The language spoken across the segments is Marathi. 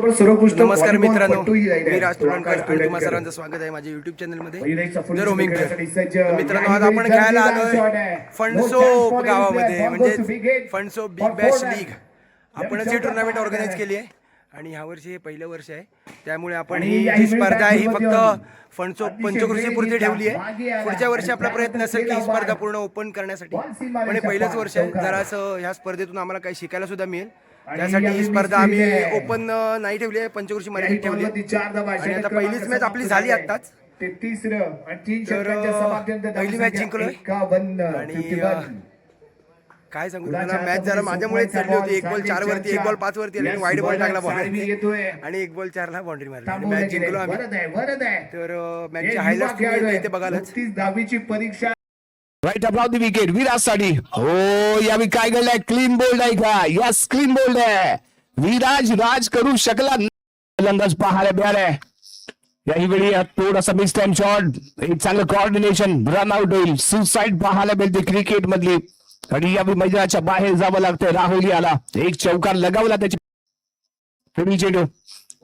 आपण सर्वोत्कृष्ट नमस्कार मित्रांनो, मी मी राज तुळणकर आणि तुम्हा सर्वांचं स्वागत आहे माझ्या युट्यूब चॅनलमध्ये द रोमिंग प्लेयर. मित्रांनो, आज आपण खेळायला आलोय फणसोप गावामध्ये, म्हणजे फणसोप बिग बॅश लीग. आपणच ही टुर्नामेंट ऑर्गनाईज केली आहे आणि ह्या वर्षी हे पहिलं वर्ष आहे, त्यामुळे आपण ही जी स्पर्धा आहे ही फक्त फणसोप पंचकृषी पुरती ठेवली आहे. पुढच्या वर्षी आपला प्रयत्न असेल की ही स्पर्धा पूर्ण ओपन करण्यासाठी, पण हे पहिलंच वर्ष आहे. जरासं ह्या स्पर्धेतून आम्हाला काही शिकायला सुद्धा मिळेल, त्यासाठी ही स्पर्धा आम्ही ओपन नाही ठेवली आहे, पंचकृषी मर्यादित ठेवली आहे. आणि आता पहिलीच मॅच आपली झाली आत्ताच, पहिली मॅच जिंकलोय. आणि काय सांगू तुम्हाला, मॅच जरा माझ्यामुळेच चालली होती. 1 बॉल 4 वरती, 1 बॉल 5 वरती आली, वाईड बॉल टाकला बॉल आणि 1 बॉल 4 ला बाउंड्री मारली. मॅच जिंकलो आम्ही. तर मॅचचे हायलाइट्स तुम्ही इथे बघालच. परीक्षा राईट अबाउट द विकेट विराजसाठी. हो, यावेळी काय घडलंय? क्लीन बोल्ड आहे का? यस, क्लीन बोल्ड आहे. विराज राज करू शकला फलंदाज पाहायला मिळालाय. याही वेळी थोडासा मिस टाइम शॉट, एक चांगलं कॉर्डिनेशन, रन आउट होईल. सुसाईड पाहायला मिळते क्रिकेट मधली. आणि यावेळी मैदानाच्या बाहेर जावं लागतंय. राहुल याला एक चौकार लगावला त्याची पुढील चेंडू.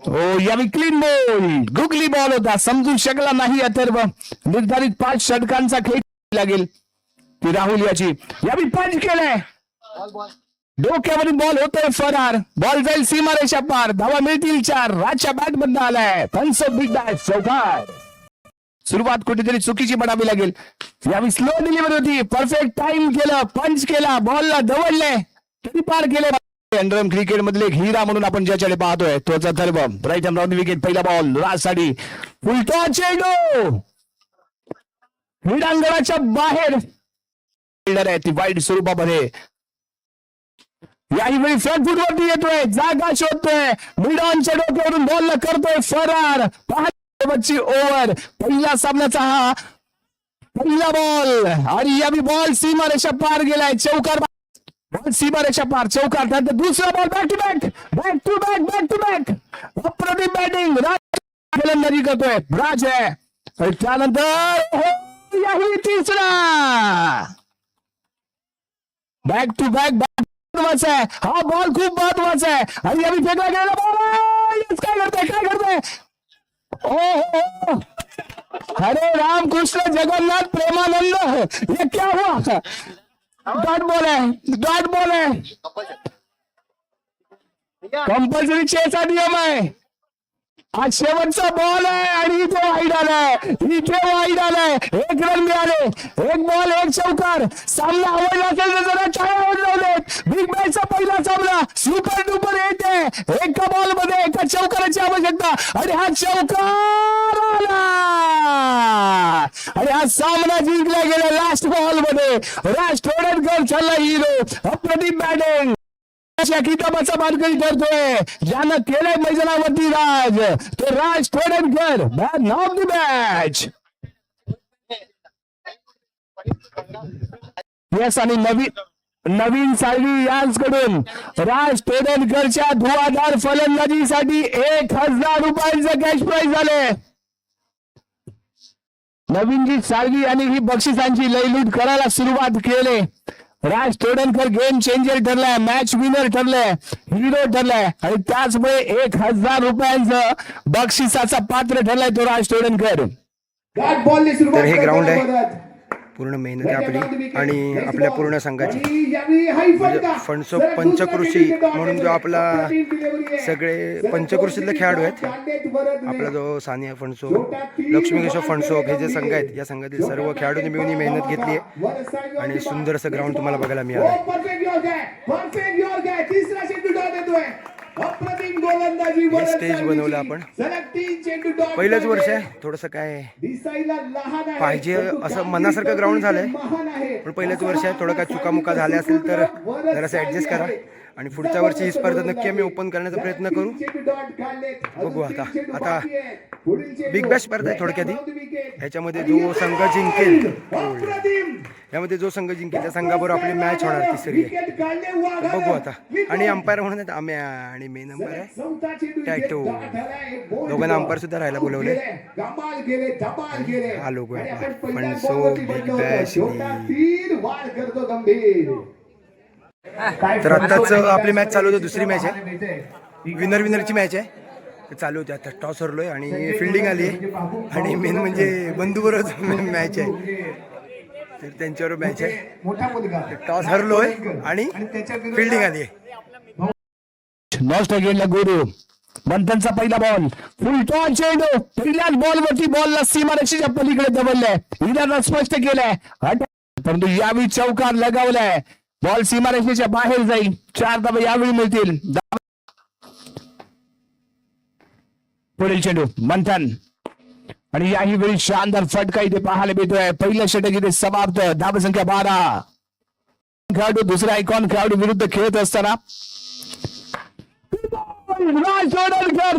हो, यावेळी क्लीन बॉल, गुगली बॉल होता, समजू शकला नाही अथर्व. निर्धारित 5 षटकांचा खेळ लागेल ती राहुल याची. यावेळी पंच केलाय, डोक्यावरून बॉल होतोय फरार. बॉल जाईल सीमारेषा पार, धावा मिळतील 4. राजच्या बॅट मधून आलाय फणसोप बिग बॅश चौकार. सुरुवात कुठेतरी चुकीची बनावी लागेल. यावेळी स्लो डिलिव्हरी होती, परफेक्ट टाइम केलं, पंच केला, बॉलला दवडले, तरी पार केले. अंडरम क्रिकेट मधले एक हिरा म्हणून आपण ज्याच्याकडे पाहतोय तोच Atharva. Right hand round wicket, पहिला बॉल राजसाठी. फुलटॉ चेंडू क्रीडांगणाच्या बाहेर आहे, ती वाईट स्वरूपामध्ये. याही वेळी फ्रंट फुट वरती येतोय, जागा शोधतोय, मिड ऑनच्या डोक्यावरून बॉल करतोय फरार. शेवटची ओव्हर, पहिला सामन्याचा हा पहिला बॉल. आणि यावेळी बॉल सीमारेषा पार गेलाय, चौकार. बॉल सीमारेषा पार, चौकार. त्यानंतर दुसरा ball back to back, back to back, back to back. अप्रतिम बॅटिंग फलंदाजी करतोय राज आहे. त्यानंतर याही तिसरा बॅक टू बॅक, महत्वाचा आहे हा बॉल, खूप महत्वाचा आहे. आणि यावेळी फेकला गेला बॉल. काय करताय, काय करताय? ओ हरे राम कृष्ण जगन्नाथ प्रेमानंद, ये क्या हुआ? डॉट बॉल है, डॉट बॉल है, कंपल्सरी 6 चा नियम आहे. आज शेवटचा बॉल आहे आणि इथे वाईड आलाय, इथे वाईड आलाय. 1 रन मिळाले, 1 बॉल 1 चौकार. सामना आवडला असेल तर जरा टाळ्या वाजवलेत. बिग बॅशचा पहिला सामना सुपर डुपर हिट आहे. एका बॉल मध्ये एका चौकाराची आवश्यकता आणि हा चौकार आला आणि हा सामना जिंकला गेला लास्ट बॉल मध्ये. राज तोडणकर ठरला हिरो. अप्रतिम बॅटिंग, किताबाचा मानकरी ठरतोय. ज्यानं केलंय मैदानावरती राज, तो Raj Todankar, man of the match. Yes, आणि नवीन साळवी यांच्याकडून राज तोडणकरच्या धुवाधार फलंदाजीसाठी 1000 रुपयांचं कॅश प्राइज झाले. नवीनजी साळवी यांनी ही बक्षिसांची लयलूट करायला सुरुवात केली. राज तोडणकर गेम चेंजर ठरलाय, मॅच विनर ठरलाय, हिरो ठरलाय आणि त्याचमुळे 1000 रुपयांचं बक्षिसाचा पात्र ठरलाय तो राज तोडणकर. तर हे ग्राउंड आहे, पूर्ण मेहनत आहे आपली आणि आपल्या पूर्ण संघाची. म्हणजे फणसोप पंचकृषी म्हणून जो आपला सगळे पंचकृषीतले खेळाडू आहेत, आपला जो सानिया फणसोप, लक्ष्मी केशव फणसोप, हे जे संघ आहेत, या संघातील सर्व खेळाडूंनी मिळून ही मेहनत घेतली आहे आणि सुंदर असं ग्राउंड तुम्हाला बघायला मिळालं. स्टेज बनवलं आपण, पहिलंच वर्ष आहे, थोडंसं काय पाहिजे असं मनासारखं ग्राउंड झालंय, पण पहिलंच वर्ष आहे. थोडं काय चुकामुका झाल्या असेल तर जरासं ऍडजस्ट करा आणि पुढच्या वर्षी ही स्पर्धा नक्की आम्ही ओपन करण्याचा प्रयत्न करू. बघू आता बिग बॅश स्पर्धा आहे थोडक्यात. ह्याच्यामध्ये जो संघ जिंकेल, यामध्ये जो संघ जिंकेल त्या संघाबरोबर आपली मॅच होणार तिसरी आहे. बघू आता. आणि अंपायर म्हणून आम्ही आणि मेन अंपायर आहे टॅटो, दोघांना अंपायर सुद्धा राहायला बोलवले. हा लोगो आहे फणसोप बिग बॅश. तर आत्ताच आपली मॅच चालू होती, दुसरी मॅच आहे, विनरची मॅच आहे. चालू होते. आता टॉस हरलोय आणि फिल्डिंग आली आहे आणि मेन म्हणजे बंधूबरोबर मॅच आहे, तर त्यांच्यावर मॅच आहे. टॉस हरलोय आणि फिल्डिंग आली आहे. नॉस्ट अगेनला गुरु मंथनचा पहिला बॉल फुल टॉस चेंडू पहिल्याच बॉलवरती बॉलला सीमारेषेच्या पलीकडे दबललाय. विराटनं स्पष्ट केलंय परंतु यावेळी चौकार लगावलाय. बॉल सीमारेषेच्या बाहेर जाईल. 4 धावा यावेळी मिळतील. पुढील चेंडू मंथन आणि याही वेळी शानदार फटका इथे पाहायला मिळतोय. पहिलं षटक इथे समाप्त. धावसंख्या 12. खेळाडू दुसरा आयकॉन खेळाडू विरुद्ध खेळत असताना राज ओढणकर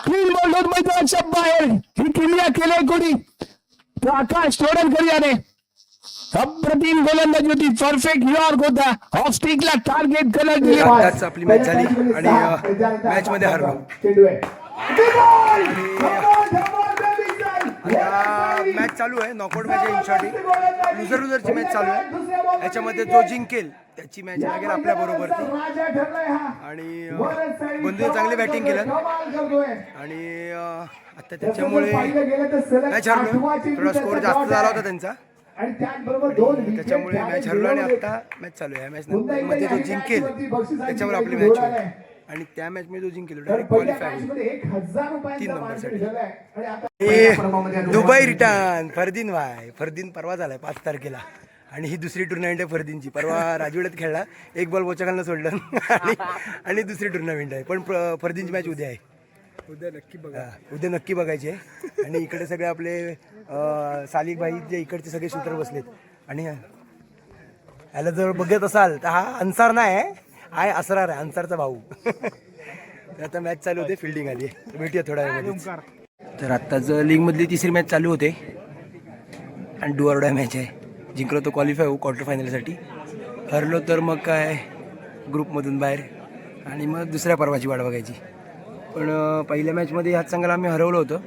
क्लीन बॉल मैदानाच्या बाहेर ही क्रिया केली कोणी तो आकाश ओढणकर याने अप्रतिम गोलंदाजी होती. परफेक्ट यॉर्क होता. ऑफ स्टिकला टार्गेट करण्यात आताच आपली मॅच झाली आणि मॅच मध्ये हरलो. मॅच चालू आहे. नॉकआउट मॅच आहे. इनशॉर्टी लुझरची मॅच चालू आहे. याच्यामध्ये जो जिंकेल त्याची मॅच लागेल आपल्या बरोबर. आणि बंधूने चांगली बॅटिंग केलं आणि आता त्याच्यामुळे मॅच हरलो. थोडा स्कोर जास्त झाला होता त्यांचा, त्याच्यामुळे मॅच हरलो आणि आता मॅच चालू आहे. मॅच मध्ये जो जिंकेल त्याच्यावर आपली मॅच होईल आणि त्या मॅच मध्ये जो जिंकेल डायरेक्ट क्वालिफाय होईल 3 नंबरसाठी. दुबई रिटर्न फरदीन फरदीन परवा झालाय 5 तारखेला आणि ही दुसरी टुर्नामेंट आहे फरदीनची. परवा राजवाड्यात खेळला, 1 बॉल बोचाखालनं सोडलं आणि दुसरी टुर्नामेंट आहे. पण फरदीनची मॅच उद्या आहे. उद्या नक्की बघायची आहे. आणि इकडे सगळे आपले सालिक भाई जे इकडचे सगळे शूटर बसलेत आणि ह्याला जर बघत असाल तर हा अन्सार नाही आहे असरार आहे, अन्सारचा भाऊ. आता मॅच चालू होते. फिल्डिंग आली आहे. भेटूया थोड्या वेळामध्ये. तर आत्ताच लीगमधली 3री मॅच चालू होते आणि डू ऑर डाय मॅच आहे. जिंकलो तर क्वालिफाय होऊ क्वार्टर फायनलसाठी, हरलो तर मग काय ग्रुपमधून बाहेर आणि मग दुसऱ्या पर्वाची वाट बघायची. पण पहिल्या मॅचमध्ये ह्याच संघाला आम्ही हरवलं होतं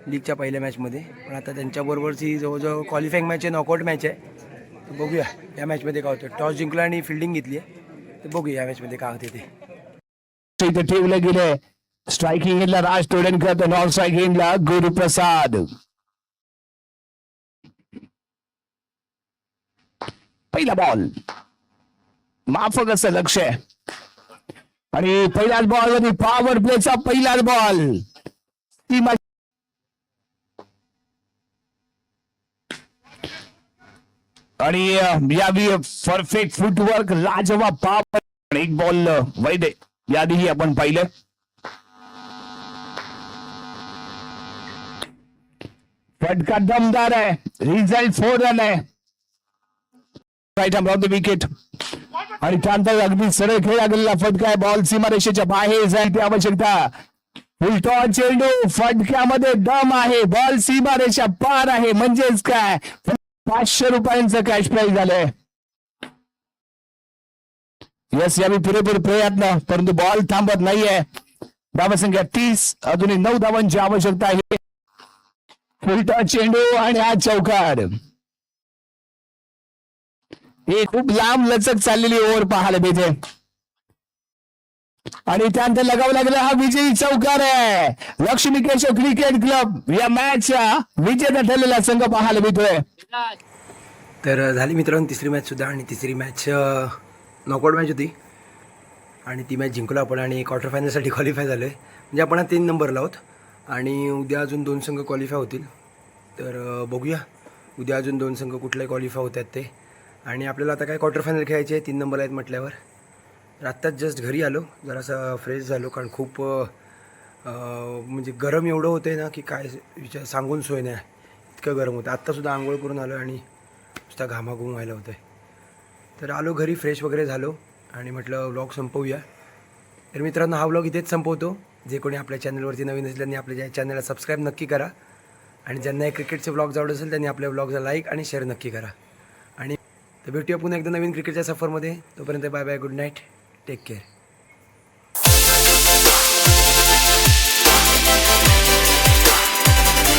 लीगच्या पहिल्या मॅचमध्ये. पण आता त्यांच्याबरोबरची जवळजवळ क्वालिफाईंग मॅच आहे, नॉकआउट मॅच आहे. तर बघूया या मॅचमध्ये काय होतं. टॉस जिंकला आणि फिल्डिंग घेतली आहे, तर बघूया या मॅचमध्ये काय होते ते. इथे ठेवलं गेलंय. स्ट्रायकिंग एंडला राज तोडणकर तर नॉन स्ट्रायकिंग एंडला गुरुप्रसाद. पहिला बॉल माफक असं लक्ष आहे आणि पहिल्याच बॉल मध्ये पॉवर प्लेचा पहिलाच बॉल. आणि यावी परफेक्ट फुटवर्क लाजवाब पॉवर. एक बॉल वैध याआधीही आपण पाहिलं. फटका दमदार आहे. रिझल्ट 4 रन आहे. Right hand off the wicket आणि त्यानंतर अगदी सरळ खेळला गेलेला फटका आहे. बॉल सीमारेषेच्या बाहेर जाईल ती आवश्यकता. फुलटॉस चेंडू फटक्यामध्ये दम आहे. बॉल सीमारेषा पार आहे. म्हणजेच काय 500 रुपयांचं कॅश प्राइज झालंय. यस यावेळी पुरेपूर प्रयत्न परंतु बॉल थांबत नाहीये. धावसंख्या 30. अजूनही 9 धावांची आवश्यकता आहे. फुलटॉस चेंडू आणि हा चौकार. हे खूप लांब लचक चाललेली ओव्हर पाहायला मिळते आणि त्यानंतर लगावं लागला हा विजयी चौकार आहे. लक्ष्मी केशव क्रिकेट क्लब या मॅचचा विजेता ठरलेला संघ पाहायला मिळतोय. तर झाली मित्रांनो 3री मॅच सुद्धा आणि 3री मॅच नॉकआउट मॅच होती आणि ती मॅच जिंकलो आपण आणि क्वार्टर फायनलसाठी क्वालिफाय झालो आहे. म्हणजे आपण 3 नंबरला आहोत आणि उद्या अजून 2 संघ क्वालिफाय होतील. तर बघूया उद्या अजून 2 संघ कुठले क्वालिफाय होत आहेत ते. आणि आपल्याला आता काय क्वार्टर फायनल खेळायचे आहे. 3 नंबर आहेत म्हटल्यावर. आत्ताच जस्ट घरी आलो, जरासा फ्रेश झालो कारण खूप म्हणजे गरम एवढं होतं ना की काय विचार सांगून सोय नाही, इतकं गरम होतं. आत्तासुद्धा आंघोळ करून आलो आणि नुसता घामाघूम व्हायला होतं आहे. तर आलो घरी, फ्रेश वगैरे झालो आणि म्हटलं व्लॉग संपवूया. तर मित्रांनो हा व्लॉग इथेच संपवतो. जे कोणी आपल्या चॅनलवरती नवीन असेल त्यांनी आपल्या चॅनलला सबस्क्राईब नक्की करा आणि ज्यांना हे क्रिकेटचे व्लॉग्स आवडत असेल त्यांनी आपल्या व्लॉगला लाईक आणि शेअर नक्की करा. आणि तर भेटूया पुन्हा एकदा नवीन क्रिकेटच्या सफरमध्ये. तोपर्यंत bye bye, good night, take care.